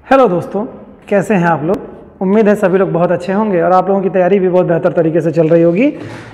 Hello दोस्तों, कैसे हैं आप लोग। उम्मीद है सभी लोग बहुत अच्छे होंगे और आप लोगों की तैयारी भी बहुत बेहतर तरीके से चल रही होगी।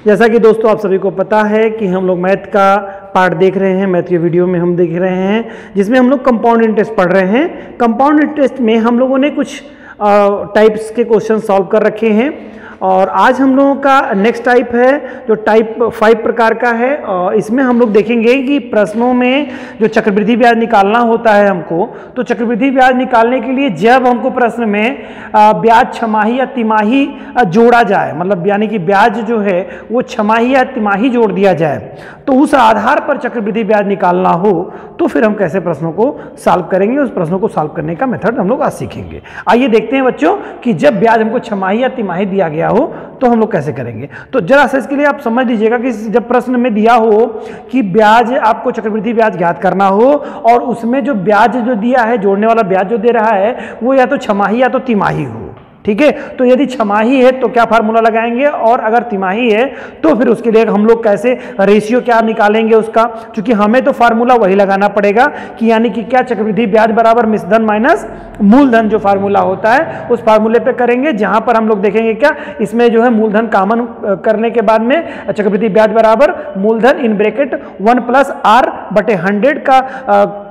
जैसा कि दोस्तों आप सभी को पता है कि हम लोग मैथ का पार्ट देख रहे हैं, मैथ के वीडियो में हम देख रहे हैं जिसमें हम लोग कंपाउंड इंटरेस्ट पढ़ रहे हैं। कंपाउंड इंटरेस्ट में हम लोगों ने कुछ टाइप्स के क्वेश्चन सॉल्व कर रखे हैं और आज हम लोगों का नेक्स्ट टाइप है जो टाइप 5 प्रकार का है। और इसमें हम लोग देखेंगे कि प्रश्नों में जो चक्रवृद्धि ब्याज निकालना होता है हमको, तो चक्रवृद्धि ब्याज निकालने के लिए जब हमको प्रश्न में ब्याज छमाही या तिमाही जोड़ा जाए, मतलब यानी कि ब्याज जो है वो छमाही या तिमाही जोड़ दिया जाए, तो उस आधार पर चक्रवृद्धि ब्याज निकालना हो तो फिर हम कैसे प्रश्नों को सॉल्व करेंगे। उस प्रश्नों को सॉल्व करने का मेथड हम लोग आज सीखेंगे। आइए देखते हैं बच्चों कि जब ब्याज हमको छमाही या तिमाही दिया गया हो तो हम लोग कैसे करेंगे। तो जरा सा इसके लिए आप समझ लीजिएगा कि जब प्रश्न में दिया हो कि ब्याज आपको चक्रवृद्धि ब्याज ज्ञात करना हो और उसमें जो ब्याज जो दिया है, जोड़ने वाला ब्याज जो दे रहा है वो या तो छमाही या तो तिमाही हो, ठीक है। तो यदि छमाही है तो क्या फार्मूला लगाएंगे और अगर तिमाही है तो फिर उसके लिए हम लोग कैसे रेशियो क्या निकालेंगे उसका, क्योंकि हमें तो फार्मूला वही लगाना पड़ेगा कि यानी कि क्या चक्रवृद्धि ब्याज बराबर मिश्रधन माइनस मूलधन, जो फार्मूला होता है उस फार्मूले पे करेंगे, जहां पर हम लोग देखेंगे क्या इसमें जो है मूलधन कॉमन करने के बाद में चक्रवृद्धि ब्याज बराबर मूलधन इन ब्रैकेट 1 + r/100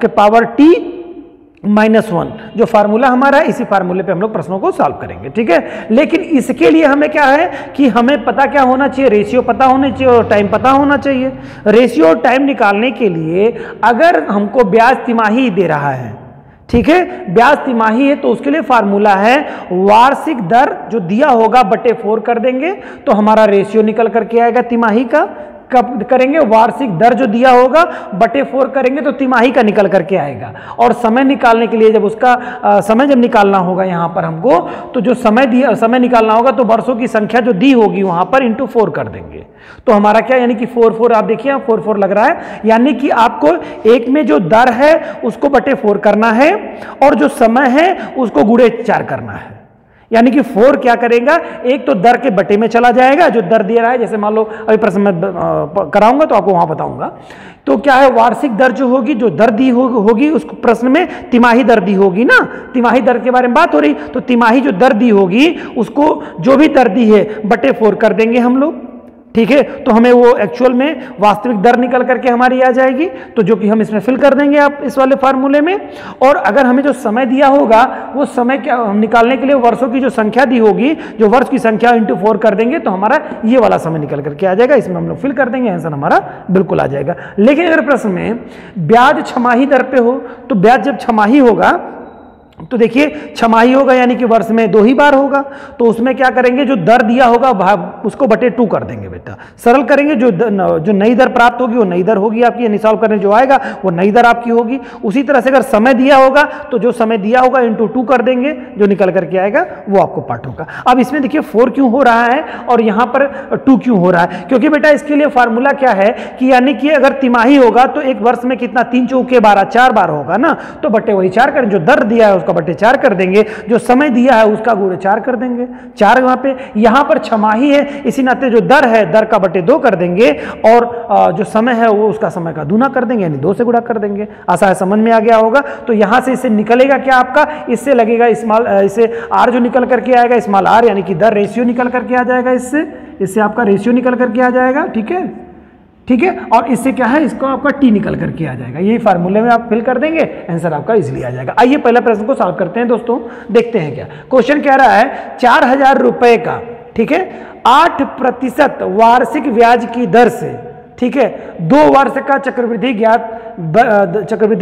के पावर t -1 जो फार्मूला हमारा है, इसी फार्मूले पे हम लोग प्रश्नों को सॉल्व करेंगे, ठीक है। लेकिन इसके लिए हमें क्या है कि हमें पता क्या होना चाहिए, रेशियो पता होना चाहिए और टाइम पता होना चाहिए। रेशियो और टाइम निकालने के लिए अगर हमको ब्याज तिमाही दे रहा है, ठीक है, ब्याज तिमाही है तो उसके लिए फार्मूला है वार्षिक दर जो दिया होगा बटे 4 कर देंगे तो हमारा रेशियो निकल करके आएगा तिमाही का। कब करेंगे, वार्षिक दर जो दिया होगा बटे 4 करेंगे तो तिमाही का निकल करके आएगा। और समय निकालने के लिए जब उसका समय जब निकालना होगा यहाँ पर हमको, तो जो समय निकालना होगा तो वर्षों की संख्या जो दी होगी वहां पर इंटू 4 कर देंगे। तो हमारा क्या यानी कि 4 आप देखिए 4 लग रहा है, यानी कि आपको एक में जो दर है उसको बटे 4 करना है और जो समय है उसको गुणे 4 करना है। यानी कि 4 क्या करेगा, एक तो दर के बटे में चला जाएगा जो दर दे रहा है, जैसे मान लो अभी प्रश्न में कराऊंगा तो आपको वहां बताऊंगा। तो क्या है, वार्षिक दर जो होगी, जो दर दी होगी उस प्रश्न में तिमाही दर दी होगी ना, तिमाही दर के बारे में बात हो रही, तो तिमाही जो दर दी होगी उसको जो भी दर दी है बटे 4 कर देंगे हम लोग, ठीक है। तो हमें वो एक्चुअल में वास्तविक दर निकल करके हमारी आ जाएगी, तो जो कि हम इसमें फिल कर देंगे आप इस वाले फार्मूले में। और अगर हमें जो समय दिया होगा वो समय क्या हम निकालने के लिए वर्षों की जो संख्या दी होगी, जो वर्ष की संख्या इंटू 4 कर देंगे तो हमारा ये वाला समय निकल करके आ जाएगा। इसमें हम लोग फिल कर देंगे, आंसर हमारा बिल्कुल आ जाएगा। लेकिन अगर प्रश्न में ब्याज छमाही दर पे हो तो ब्याज जब छमाही होगा तो देखिए छमाही होगा यानी कि वर्ष में 2 ही बार होगा, तो उसमें क्या करेंगे, जो दर दिया होगा उसको बटे 2 कर देंगे बेटा। सरल करेंगे, जो नई दर प्राप्त होगी वो नई दर होगी आपकी, यानी सॉल्व करने जो आएगा वो नई दर आपकी होगी। उसी तरह से अगर समय दिया होगा तो जो समय दिया होगा इंटू 2 कर देंगे, जो निकल करके आएगा वो आपको पाठ होगा। अब इसमें देखिए 4 क्यों हो रहा है और यहाँ पर 2 क्यों हो रहा है, क्योंकि बेटा इसके लिए फार्मूला क्या है कि यानी कि अगर तिमाही होगा तो एक वर्ष में कितना 3 चौके 12 4 बार होगा ना, तो बटे वही 4 करें, जो दर दिया है बटे 4 कर देंगे, जो समय दिया है उसका गुणे 4 कर देंगे। 4 वहां पे, यहां पर छमाही है इसी नाते जो दर है दर का बटे 2 कर देंगे और जो समय है वो उसका समय का दूना कर देंगे, यानी 2 से गुणा कर देंगे। आशा है समझ में आ गया होगा। तो यहां से इससे निकलेगा क्या आपका, इससे लगेगा स्मॉल, इससे आर जो निकल करके आएगा स्मॉल आर, यानी कि दर रेशियो निकल करके आ जाएगा, इससे आपका रेशियो निकल करके आ जाएगा, ठीक है, ठीक है। और इससे क्या है, इसको आपका टी निकल करके आ जाएगा। यही फार्मूले में आप फिल कर देंगे, आंसर आपका इजीली आ जाएगा। आइए पहले प्रश्न को सॉल्व करते हैं दोस्तों, देखते हैं क्या क्वेश्चन कह रहा है। 4000 रुपए का, ठीक है, 8% वार्षिक ब्याज की दर से, ठीक है, 2 वर्ष का चक्रवृद्धि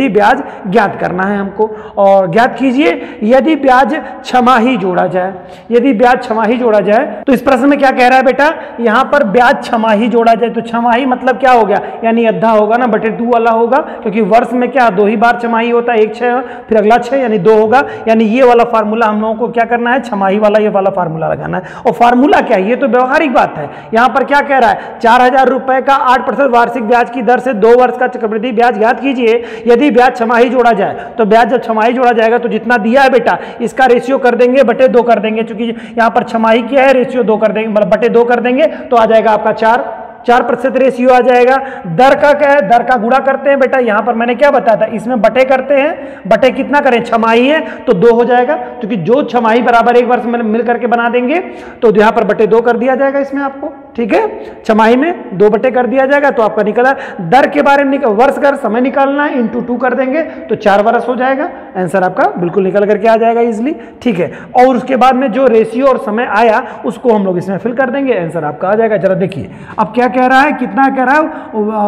ब्याज ज्ञात करना है हमको। और ज्ञात कीजिए यदि ब्याज छमाही जोड़ा जाए, यदि ब्याज छमाही जोड़ा जाए तो इस प्रश्न में क्या कह रहा है बेटा, यहां पर ब्याज छमाही जोड़ा जाए तो छमाही मतलब क्या हो गया, यानी अद्धा होगा ना, बटे 2 वाला होगा, क्योंकि वर्ष में क्या 2 ही बार छमाही होता है, एक 6 फिर अगला 6 यानी 2 होगा। यानी ये वाला फार्मूला हम लोगों को क्या करना है, छमाही वाला ये वाला फार्मूला लगाना है। और फार्मूला क्या है, ये तो व्यवहारिक बात है। यहां पर क्या कह रहा है, 4000 रुपए का 8% वार्षिक ब्याज की दर से 2 वर्ष का चक्रवृद्धि ब्याज ज्ञात कीजिए यदि ब्याज छमाही जोड़ा जाए। तो ब्याज जब छमाही जोड़ा जाएगा तो जितना दिया है बेटा इसका रेशियो कर देंगे बटे 2 कर देंगे, क्योंकि यहां पर छमाही क्या है, रेशियो 2 कर देंगे, मतलब बटे 2 कर देंगे तो आ जाएगा आपका 4। 4% रेशियो आ जाएगा। दर का क्या है, दर का गुणा करते हैं बेटा, यहां पर मैंने क्या बताया था, इसमें बटे करते हैं, बटे कितना करें, छमाही है तो 2 हो जाएगा, क्योंकि जो छमाही बराबर एक वर्ष में मिल करके बना देंगे तो यहां पर बटे 2 कर दिया जाएगा इसमें आपको, ठीक है, छमाही में 2 बटे कर दिया जाएगा तो आपका निकला। दर के बारे में वर्ष कर समय निकालना है, इंटू 2 कर देंगे तो 4 वर्ष हो जाएगा, आंसर आपका बिल्कुल निकल करके आ जाएगा इजिली, ठीक है। और उसके बाद में जो रेशियो और समय आया उसको हम लोग इसमें फिल कर देंगे, आंसर आपका आ जाएगा। जरा देखिए अब क्या कह रहा है, कितना कह रहा है,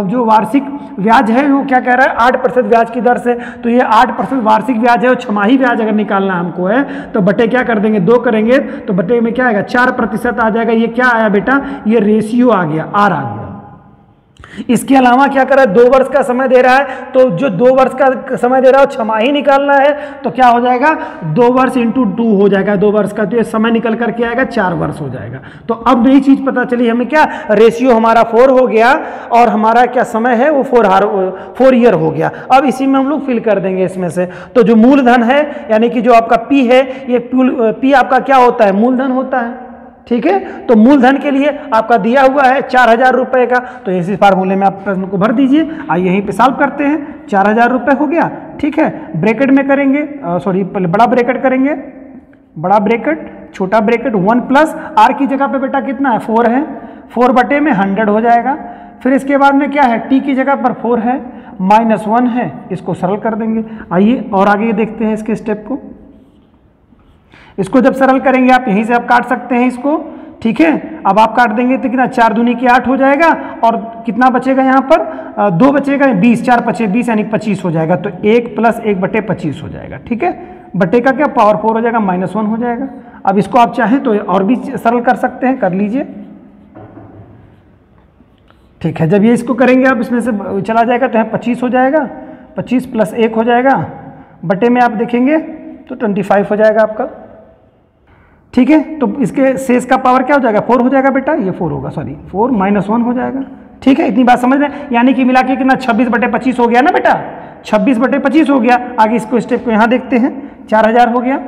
जो वार्षिक ब्याज है वो क्या कह रहा है, 8% ब्याज की दर से, तो ये 8% वार्षिक ब्याज है और छमाही ब्याज अगर निकालना हमको है तो बटे क्या कर देंगे, 2 करेंगे तो बटे में क्या आएगा, 4% आ जाएगा। ये क्या आया बेटा, ये रेशियो आ गया, आर आ गया। इसके अलावा क्या कर रहा है, 2 वर्ष का समय दे रहा है, तो जो 2 वर्ष का समय दे रहा है छमाही निकालना है तो क्या हो जाएगा, 2 वर्ष इंटू 2 हो जाएगा 2 वर्ष का, तो ये समय निकल करके आएगा 4 वर्ष हो जाएगा। तो अब नई चीज पता चली हमें, क्या रेशियो हमारा 4 हो गया और हमारा क्या समय है वो 4 ईयर हो गया। अब इसी में हम लोग फिल कर देंगे इसमें से, तो जो मूलधन है यानी कि जो आपका पी है, ये पी आपका क्या होता है, मूलधन होता है, ठीक है। तो मूलधन के लिए आपका दिया हुआ है 4000 रुपए का, तो इसी फार्मूले में आप प्रश्न को भर दीजिए। आइए यहीं पे सॉल्व करते हैं, 4000 रुपए हो गया, ठीक है। ब्रैकेट में करेंगे, सॉरी पहले बड़ा ब्रैकेट करेंगे, बड़ा ब्रैकेट छोटा ब्रैकेट, 1 प्लस आर की जगह पे बेटा कितना है, 4 है, 4 बटे में 100 हो जाएगा। फिर इसके बाद में क्या है, टी की जगह पर 4 है, -1 है, इसको सरल कर देंगे। आइए और आगे देखते हैं इसके स्टेप को। इसको जब सरल करेंगे आप यहीं से आप काट सकते हैं इसको, ठीक है। अब आप काट देंगे तो कितना, 4 दूनी की 8 हो जाएगा और कितना बचेगा यहाँ पर, 2 बचेगा, 20, 4 पचे 20 यानी 25 हो जाएगा, तो 1 + 1 बटे 25 हो जाएगा, ठीक है। बटे का क्या पावर 4 हो जाएगा, -1 हो जाएगा। अब इसको आप चाहें तो और भी सरल कर सकते हैं, कर लीजिए, ठीक है। जब ये इसको करेंगे आप इसमें से चला जाएगा तो यहाँ 25 हो जाएगा, 25 + 1 हो जाएगा, बटे में आप देखेंगे तो 25 हो जाएगा आपका, ठीक है। तो इसके शेष का पावर क्या हो जाएगा, 4 हो जाएगा बेटा, ये 4 होगा, सॉरी 4 -1 हो जाएगा, ठीक है। इतनी बात समझ रहे हैं, यानी कि मिला के कितना 26 बटे 25 हो गया ना बेटा, 26 बटे 25 हो गया। आगे इसको स्टेप को यहाँ देखते हैं, 4000 हो गया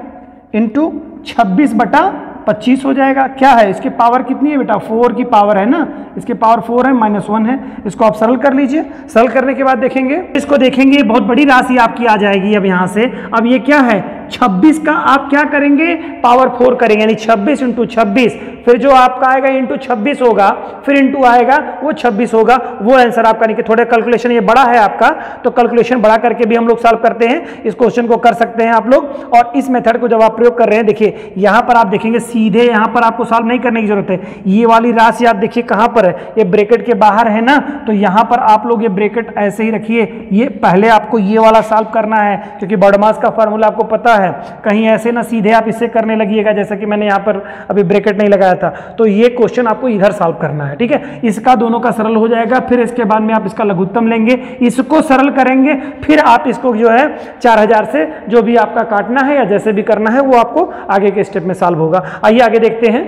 इंटू 26 बटा 25 हो जाएगा। क्या है इसकी पावर कितनी है बेटा, 4 की पावर है ना, इसके पावर 4 है, -1 है, इसको आप सरल कर लीजिए। सरल करने के बाद देखेंगे, इसको देखेंगे बहुत बड़ी राशि आपकी आ जाएगी अब यहाँ से। अब ये क्या है, 26 का आप क्या करेंगे, पावर 4 करेंगे, यानी 26 × 26, फिर जो आपका आएगा इंटू 26 होगा, फिर इंटू आएगा वो 26 होगा, वो आंसर आपका निकले। थोड़ा कैलकुलेशन ये बड़ा है आपका, तो कैलकुलेशन बढ़ा करके भी हम लोग सॉल्व करते हैं, इस क्वेश्चन को कर सकते हैं आप लोग। और इस मेथड को जब आप प्रयोग कर रहे हैं, देखिए यहाँ पर आप देखेंगे सीधे यहाँ पर आपको सॉल्व नहीं करने की जरूरत है। ये वाली राशि आप देखिए कहाँ पर है, ये ब्रैकेट के बाहर है ना, तो यहाँ पर आप लोग ये ब्रैकेट ऐसे ही रखिए। ये पहले आपको ये वाला सॉल्व करना है, क्योंकि बॉडमास का फार्मूला आपको पता है, कहीं ऐसे ना सीधे आप इससे करने लगिएगा, जैसा कि मैंने यहाँ पर अभी ब्रैकेट नहीं लगाया था। तो ये क्वेश्चन आपको इधर सॉल्व करना है, ठीक है। इसका दोनों का सरल हो जाएगा, फिर इसके बाद में आप इसका लघुत्तम लेंगे, इसको सरल करेंगे, फिर आप इसको जो है 4000 से जो भी आपका काटना है या जैसे भी करना है वो आपको आगे के स्टेप में सॉल्व होगा। आइए आगे देखते हैं।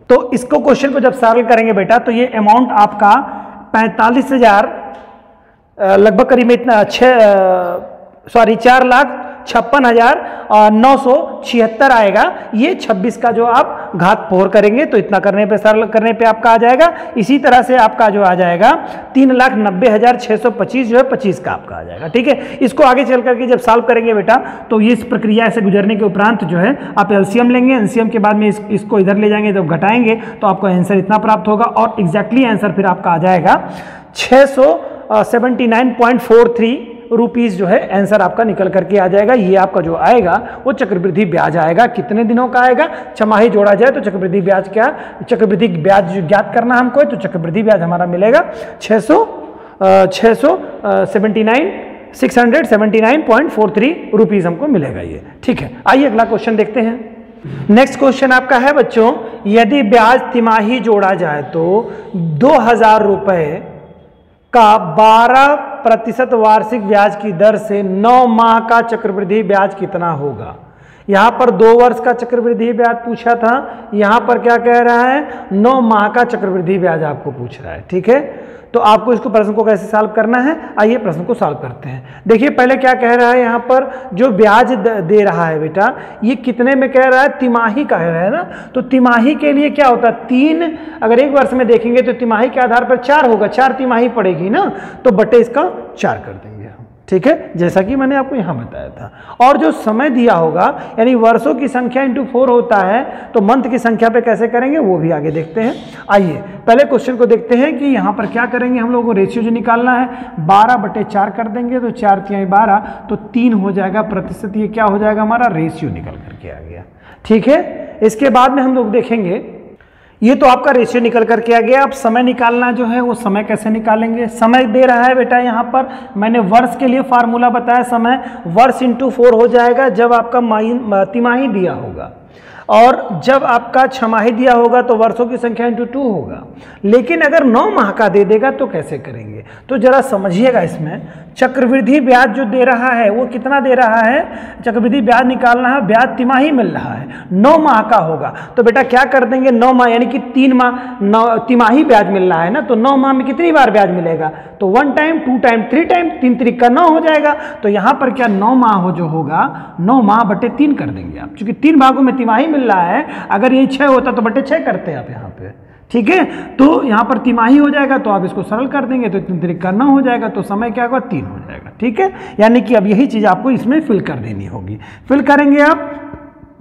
तो इसको क्वेश्चन को जब सरल करेंगे बेटा, तो ये अमाउंट आपका 45,000 लगभग करीब इतना 4,56,976 आएगा। ये 26 का जो आप घात 4 करेंगे तो इतना करने पे, सरल करने पे आपका आ जाएगा। इसी तरह से आपका जो आ जाएगा 3,90,625 जो है 25 का आपका आ जाएगा, ठीक है। इसको आगे चल करके जब सॉल्व करेंगे बेटा, तो ये इस प्रक्रिया से गुजरने के उपरांत जो है आप एलसीएम लेंगे, एलसीएम के बाद में इसको इधर ले जाएंगे, जब घटाएंगे तो आपको आंसर इतना प्राप्त होगा और एग्जैक्टली आंसर फिर आपका आ जाएगा 679.43 रुपीज़ जो है आंसर आपका निकल करके आ जाएगा। ये आपका जो आएगा वो चक्रवृद्धि ब्याज आएगा। कितने दिनों का आएगा, छमाही जोड़ा जाए तो चक्रवृद्धि ब्याज क्या, चक्रवृद्धि ब्याज जो ज्ञात करना हमको है, तो चक्रवृद्धि ब्याज हमारा मिलेगा 679.43 रुपीज़ हमको मिलेगा ये, ठीक है। आइए अगला क्वेश्चन देखते हैं। नेक्स्ट क्वेश्चन आपका है बच्चों, यदि ब्याज तिमाही जोड़ा जाए तो 2,000 रुपये का 12% वार्षिक ब्याज की दर से 9 माह का चक्रवृद्धि ब्याज कितना होगा। यहाँ पर 2 वर्ष का चक्रवृद्धि ब्याज पूछा था, यहाँ पर क्या कह रहा है 9 माह का चक्रवृद्धि ब्याज आपको पूछ रहा है, ठीक है। तो आपको इसको प्रश्न को कैसे सॉल्व करना है, आइए प्रश्न को सॉल्व करते हैं। देखिए पहले क्या कह रहा है, यहाँ पर जो ब्याज दे रहा है बेटा, ये कितने में कह रहा है, तिमाही का है ना। तो तिमाही के लिए क्या होता है, 3, अगर एक वर्ष में देखेंगे तो तिमाही के आधार पर 4 होगा, 4 तिमाही पड़ेगी ना, तो बटे इसका 4 कर देंगे हम, ठीक है, जैसा कि मैंने आपको यहाँ बताया था। और जो समय दिया होगा यानी वर्षों की संख्या इंटू 4 होता है, तो मंथ की संख्या पे कैसे करेंगे वो भी आगे देखते हैं। आइए पहले क्वेश्चन को देखते हैं कि यहाँ पर क्या करेंगे हम लोगों को, रेशियो जो निकालना है 12/4 कर देंगे, तो 4 तिहाई 12, तो 3 हो जाएगा प्रतिशत, ये क्या हो जाएगा हमारा रेशियो निकल करके आ गया, ठीक है। इसके बाद में हम लोग देखेंगे, ये तो आपका रेशियो निकल करके आ गया। अब समय निकालना जो है वो समय कैसे निकालेंगे, समय दे रहा है बेटा, यहाँ पर मैंने वर्ष के लिए फार्मूला बताया, समय वर्ष इंटू 4 हो जाएगा जब आपका तिमाही दिया होगा, और जब आपका छमाही दिया होगा तो वर्षों की संख्या इंटू 2 होगा। लेकिन अगर 9 माह का दे देगा तो कैसे करेंगे, तो जरा समझिएगा। इसमें चक्रवृद्धि ब्याज जो दे रहा है वो कितना दे रहा है, चक्रवृद्धि ब्याज निकालना है, ब्याज तिमाही मिल रहा है, 9 माह का होगा, तो बेटा क्या कर देंगे, 9 माह यानी कि 3 माह तिमाही ब्याज मिल रहा है ना, तो 9 माह में कितनी बार ब्याज मिलेगा, तो 1 टाइम 2 टाइम 3 टाइम, 3 3 का 9 हो जाएगा। तो यहाँ पर क्या 9 माह हो जो होगा, 9 माह बटे 3 कर देंगे आप, क्योंकि 3 भागों में तिमाही मिल रहा है, अगर ये 6 होता तो बटे 6 करते हैं आप यहाँ पे, ठीक है। तो यहाँ पर तिमाही हो जाएगा, तो आप इसको सरल कर देंगे तो 3 3 का 9 हो जाएगा, तो समय क्या होगा 3 हो जाएगा, ठीक है। यानी कि अब यही चीज़ आपको इसमें फिल कर देनी होगी। फिल करेंगे आप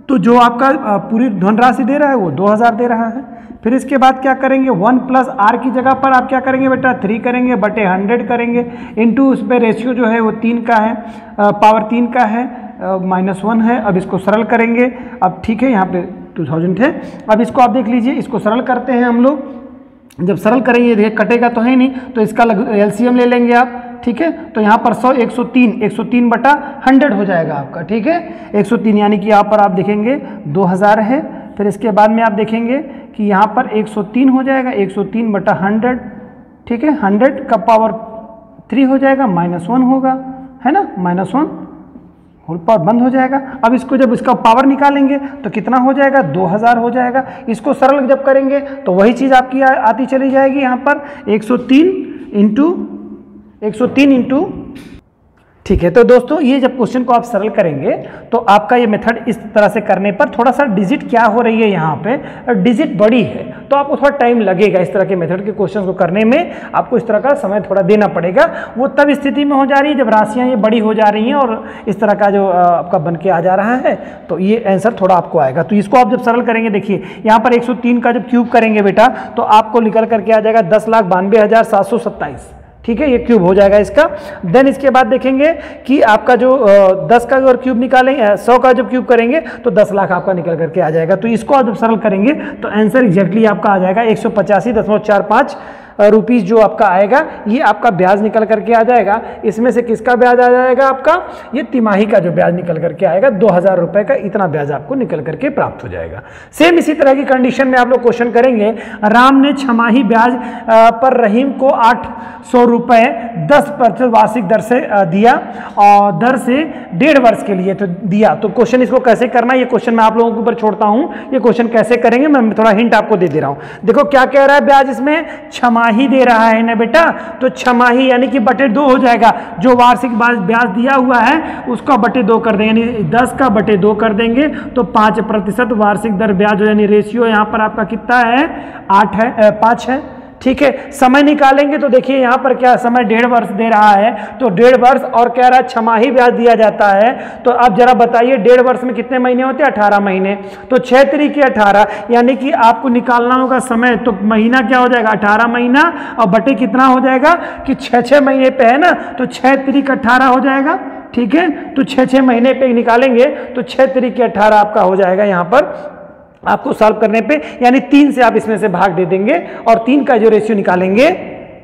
तो जो आपका पूरी धनराशि दे रहा है वो 2000 दे रहा है। फिर इसके बाद क्या करेंगे, 1 प्लस आर की जगह पर आप क्या करेंगे बेटा, 3 करेंगे, बटे 100 करेंगे, इंटू उस पर रेशियो जो है वो 3 का है, पावर 3 का है, -1 है। अब इसको सरल करेंगे, अब ठीक है, यहाँ पे 2000 थे, अब इसको आप देख लीजिए, इसको सरल करते हैं हम लोग। जब सरल करेंगे, देखिए कटेगा तो है नहीं, तो इसका एलसीएम ले लेंगे आप, ठीक है। तो यहाँ पर 100 103 बटा 100 हो जाएगा आपका, ठीक है, 103, यानी कि यहाँ पर आप देखेंगे 2000 है। फिर इसके बाद में आप देखेंगे कि यहाँ पर 103 हो जाएगा, 103 बटा 100, ठीक है, 100 का पावर 3 हो जाएगा, -1 होगा, है ना, -1 होल पावर बंद हो जाएगा। अब इसको जब इसका पावर निकालेंगे तो कितना हो जाएगा, 2000 हो जाएगा। इसको सरल जब करेंगे तो वही चीज़ आपकी आती चली जाएगी, यहाँ पर 103 इंटू, ठीक है। तो दोस्तों ये जब क्वेश्चन को आप सरल करेंगे तो आपका ये मेथड इस तरह से करने पर थोड़ा सा डिजिट क्या हो रही है, यहाँ पे डिजिट बड़ी है, तो आपको थोड़ा टाइम लगेगा इस तरह के मेथड के क्वेश्चन को करने में, आपको इस तरह का समय थोड़ा देना पड़ेगा। वो तब स्थिति में हो जा रही है जब राशियाँ ये बड़ी हो जा रही हैं और इस तरह का जो आपका बन के आ जा रहा है, तो ये आंसर थोड़ा आपको आएगा। तो इसको आप जब सरल करेंगे, देखिए यहाँ पर 103 का जब क्यूब करेंगे बेटा, तो आपको निकल करके आ जाएगा 10,92,727, ठीक है, ये क्यूब हो जाएगा इसका। देन इसके बाद देखेंगे कि आपका जो 10 का अगर क्यूब निकालेंगे, 100 का जब क्यूब करेंगे तो 10 लाख आपका निकल करके आ जाएगा। तो इसको आप जब सरल करेंगे तो आंसर एग्जैक्टली आपका आ जाएगा 185.45 रुपीज़ जो आपका आएगा, ये आपका ब्याज निकल करके आ जाएगा। इसमें से किसका ब्याज आ जाएगा आपका, ये तिमाही का जो ब्याज निकल करके आएगा 2000 रुपये का, इतना ब्याज आपको निकल करके प्राप्त हो जाएगा। सेम इसी तरह की कंडीशन में आप लोग क्वेश्चन करेंगे, राम ने छमाही ब्याज पर रहीम को 800 रुपये 10% वार्षिक दर से दिया, और दर से 1.5 वर्ष के लिए तो दिया। तो क्वेश्चन इसको कैसे करना है, ये क्वेश्चन मैं आप लोगों के ऊपर छोड़ता हूँ, ये क्वेश्चन कैसे करेंगे मैं थोड़ा हिंट आपको दे रहा हूँ। देखो क्या कह रहा है, ब्याज इसमें छमाही दे रहा है ना बेटा, तो छमाही यानी कि बटे 2 हो जाएगा। जो वार्षिक ब्याज दिया हुआ है उसका बटे 2 कर देंगे, यानी 10 का बटे 2 कर देंगे तो 5% वार्षिक दर ब्याज, यानी रेशियो यहाँ पर आपका कितना है, 5 है, ठीक है। समय निकालेंगे तो देखिए यहाँ पर क्या समय 1.5 वर्ष दे रहा है, तो 1.5 वर्ष और कह रहा है छमाही ब्याज दिया जाता है। तो अब जरा बताइए 1.5 वर्ष में कितने महीने होते हैं, 18 महीने, तो 6 तिरिके 18, यानी कि आपको निकालना होगा समय, तो महीना क्या हो जाएगा 18 महीना, और बटे कितना हो जाएगा कि 6 महीने पे है ना, तो 6 तिरिक 18 हो जाएगा, ठीक है। तो 6 महीने पे निकालेंगे तो 6 तिरिके 18 आपका हो जाएगा यहाँ पर आपको सॉल्व करने पे, यानी 3 से आप इसमें से भाग दे देंगे और 3 का जो रेशियो निकालेंगे,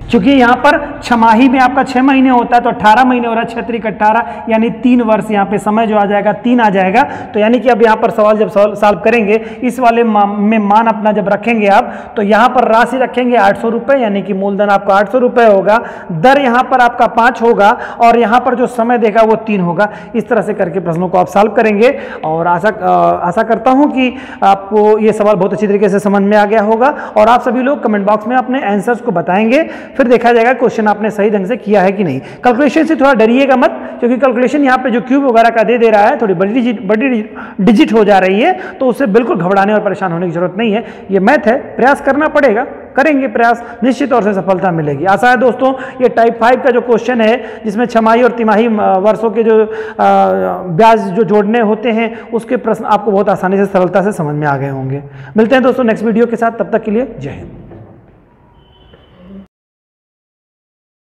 क्योंकि यहाँ पर छमाही में आपका 6 महीने होता है तो 18 महीने हो रहा है, 6 तिरिक 18, यानी 3 वर्ष यहाँ पे समय जो आ जाएगा 3 आ जाएगा। तो यानी कि अब यहाँ पर सवाल जब सॉल्व करेंगे, इस वाले में मान अपना जब रखेंगे आप, तो यहाँ पर राशि रखेंगे 800 रुपये, यानी कि मूलधन आपका 800 रुपये होगा, दर यहाँ पर आपका 5 होगा, और यहाँ पर जो समय देगा वो 3 होगा। इस तरह से करके प्रश्नों को आप सॉल्व करेंगे, और आशा करता हूँ कि आपको ये सवाल बहुत अच्छी तरीके से समझ में आ गया होगा, और आप सभी लोग कमेंट बॉक्स में अपने आंसर्स को बताएंगे। फिर देखा जाएगा क्वेश्चन आपने सही ढंग से किया है कि नहीं। कैलकुलेशन से थोड़ा डरिएगा मत, क्योंकि कैलकुलेशन यहाँ पे जो क्यूब वगैरह का दे रहा है, थोड़ी बड़ी डिजिट हो जा रही है, तो उससे बिल्कुल घबराने और परेशान होने की जरूरत नहीं है। ये मैथ है, प्रयास करना पड़ेगा, करेंगे प्रयास, निश्चित तौर से सफलता मिलेगी। आशा है दोस्तों ये टाइप 5 का जो क्वेश्चन है, जिसमें छमाही और तिमाही वर्षों के जो ब्याज जो जोड़ने होते हैं, उसके प्रश्न आपको बहुत आसानी से सरलता से समझ में आ गए होंगे। मिलते हैं दोस्तों नेक्स्ट वीडियो के साथ, तब तक के लिए जय हिंद।